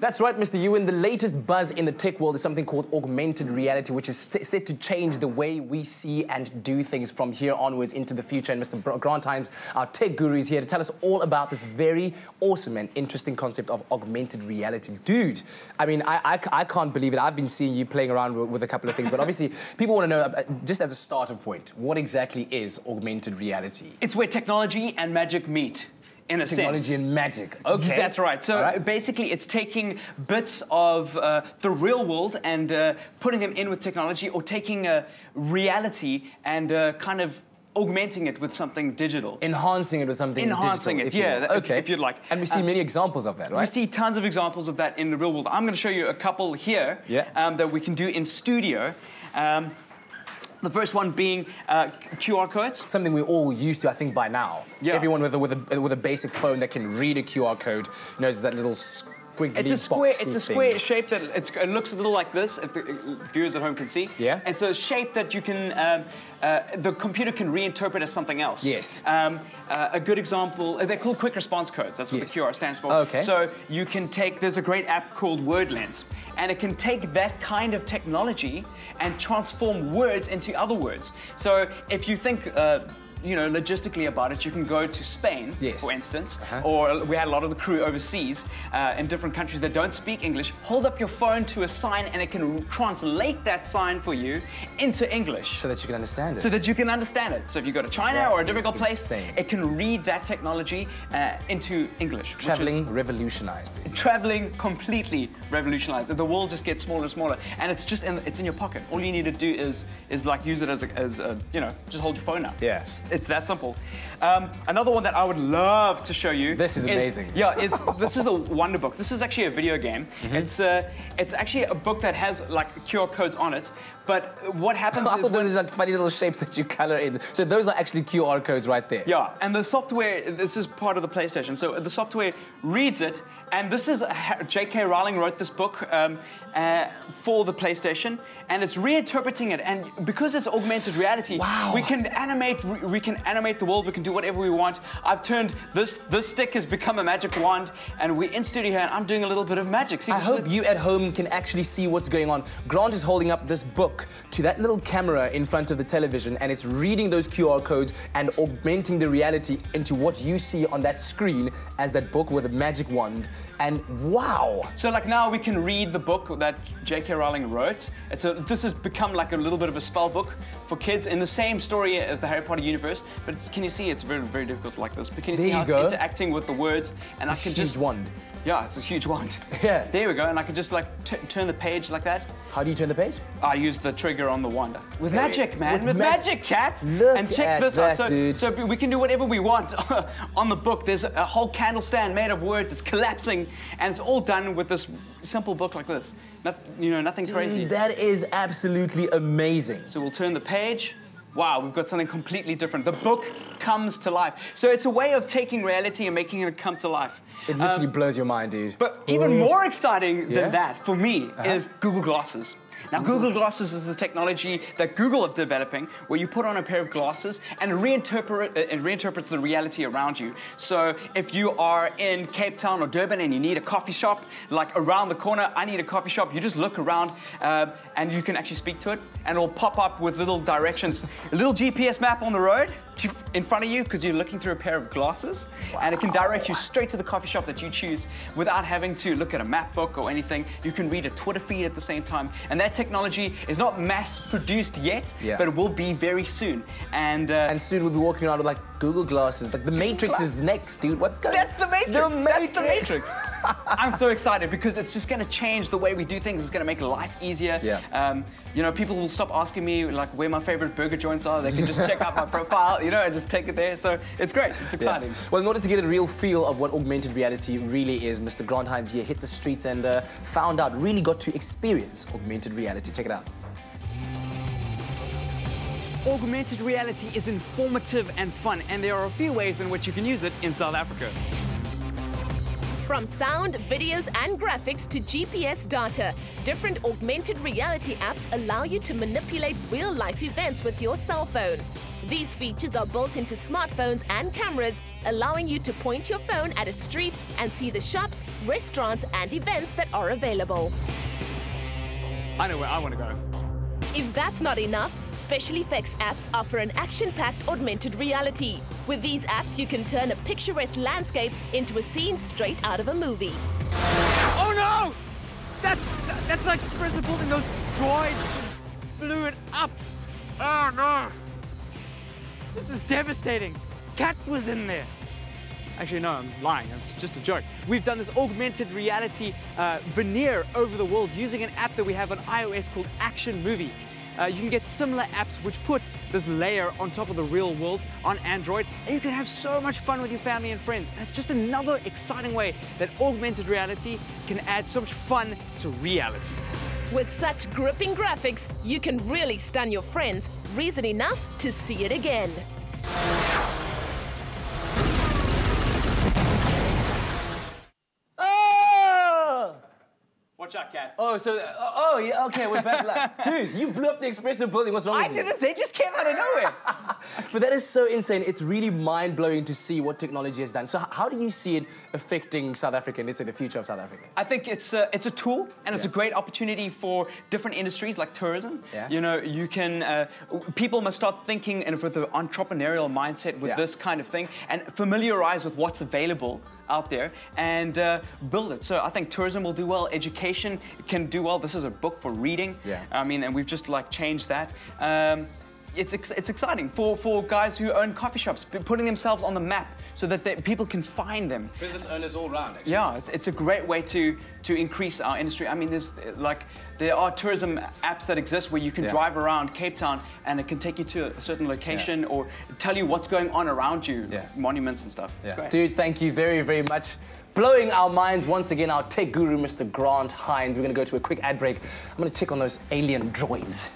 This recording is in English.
That's right, Mr. Ewan. The latest buzz in the tech world is something called augmented reality, which is set to change the way we see and do things from here onwards into the future. And Mr. Grant Hines, our tech guru, is here to tell us all about this very awesome and interesting concept of augmented reality. Dude, I mean, I can't believe it. I've been seeing you playing around with a couple of things, but obviously people want to know, just as a starter point, what exactly is augmented reality? It's where technology and magic meet. In a Technology sense. and magic. Okay. That's right. So basically it's taking bits of the real world and putting them in with technology, or taking reality and kind of augmenting it with something digital. Enhancing it with something Enhancing digital. it, yeah. Okay. If you'd like. And we see many examples of that, right? We see tons of examples of that in the real world. I'm going to show you a couple here that we can do in studio. The first one being QR codes. Something we're all used to, I think, by now. Yeah. Everyone with a basic phone that can read a QR code knows that little squiggly It's a square thing. shape that it looks a little like this, if the viewers at home can see. Yeah. It's a shape that you can, the computer can reinterpret as something else. Yes. A good example, they're called quick response codes. That's what the QR stands for. Okay. So you can take, there's a great app called WordLens, and it can take that kind of technology and transform words into other words. So if you think, you know, logistically about it, you can go to Spain, for instance, or we had a lot of the crew overseas in different countries that don't speak English. Hold up your phone to a sign and it can translate that sign for you into English. So that you can understand it. So that you can understand it. So if you go to China or a difficult place, it can read that technology into English. Traveling revolutionized. Traveling completely revolutionized. The world just gets smaller and smaller, and it's just it's in your pocket. All you need to do is like use it as a you know, just hold your phone up. Yeah. It's that simple. Another one that I would love to show you. This is amazing. This is a wonder book. This is actually a video game. It's actually a book that has like QR codes on it. But what happens is... I thought those are like funny little shapes that you color in. So those are actually QR codes right there. Yeah, and the software, this is part of the PlayStation. So the software reads it, and this is, J.K. Rowling wrote this book for the PlayStation, and it's reinterpreting it. And because it's augmented reality, we can animate the world, we can do whatever we want. I've turned, this stick has become a magic wand, and we're in studio here, and I'm doing a little bit of magic. See, I hope you at home can actually see what's going on. Grant is holding up this book to that little camera in front of the television, and it's reading those QR codes and augmenting the reality into what you see on that screen as that book with a magic wand. And wow! So like now we can read the book that J.K. Rowling wrote. This has become like a little bit of a spell book for kids in the same story as the Harry Potter universe. But can you see it's very, very difficult like this? But can you see how it's interacting with the words? And I can just wand. Yeah, it's a huge wand. Yeah. There we go, and I can just like turn the page like that. How do you turn the page? I use the trigger on the wand. With magic, man. With magic, cat. Look and check this that, out. Dude. So we can do whatever we want on the book. There's a whole candle stand made of words. It's collapsing, and it's all done with this simple book like this. You know, nothing crazy. That is absolutely amazing. So we'll turn the page. Wow, we've got something completely different. The book comes to life. So it's a way of taking reality and making it come to life. It literally blows your mind, dude. But even more exciting than that, for me, is Google Glasses. Now, Google Glasses is the technology that Google are developing, where you put on a pair of glasses and it reinterprets the reality around you. So if you are in Cape Town or Durban and you need a coffee shop, like around the corner, I need a coffee shop, you just look around and you can actually speak to it, and it'll pop up with little directions, a little GPS map on the road in front of you because you're looking through a pair of glasses, and it can direct you straight to the coffee shop that you choose without having to look at a map book or anything. You can read a Twitter feed at the same time, and that technology is not mass-produced yet, but it will be very soon. And soon we'll be walking around with like Google Glasses. Like the Matrix is next, dude. What's going on? That's the Matrix. That's the Matrix. I'm so excited because it's just going to change the way we do things. It's going to make life easier. You know, people will stop asking me like where my favorite burger joints are. They can just check out my profile, you know, and just take it there. So it's great. It's exciting. Well, in order to get a real feel of what augmented reality really is, Mr. Grant Hines here hit the streets and found out, really got to experience augmented reality. Check it out. Augmented reality is informative and fun, and there are a few ways in which you can use it in South Africa. From sound, videos and graphics to GPS data, different augmented reality apps allow you to manipulate real-life events with your cell phone. These features are built into smartphones and cameras, allowing you to point your phone at a street and see the shops, restaurants and events that are available. I know where I want to go. If that's not enough, special effects apps offer an action-packed augmented reality. With these apps, you can turn a picturesque landscape into a scene straight out of a movie. Oh no! That's like Spencer building those droids and blew it up. Oh no! This is devastating. Cat was in there. Actually, no, I'm lying. It's just a joke. We've done this augmented reality veneer over the world using an app that we have on iOS called Action Movie. You can get similar apps which put this layer on top of the real world on Android, and you can have so much fun with your family and friends. And it's just another exciting way that augmented reality can add so much fun to reality. With such gripping graphics, you can really stun your friends. Reason enough to see it again. Watch out, Cat. Oh, yeah, okay, we're back. Dude, you blew up the expressive building. What's wrong with you? I didn't. They just came out of nowhere. But that is so insane. It's really mind-blowing to see what technology has done. So how do you see it affecting South Africa and, let's say, the future of South Africa? I think it's a tool, and it's a great opportunity for different industries like tourism. Yeah. You know, you can, people must start thinking and with the entrepreneurial mindset with this kind of thing and familiarize with what's available out there and build it. So I think tourism will do well, education can do well. This is a book for reading. Yeah. I mean, and we've just like changed that. It's exciting for guys who own coffee shops, putting themselves on the map so that people can find them. Business owners all around, actually. Yeah, it's a great way to increase our industry. I mean, there are tourism apps that exist where you can drive around Cape Town and it can take you to a certain location or tell you what's going on around you, monuments and stuff. It's great. Dude, thank you very, very much. Blowing our minds once again, our tech guru, Mr. Grant Hines. We're going to go to a quick ad break. I'm going to check on those alien droids.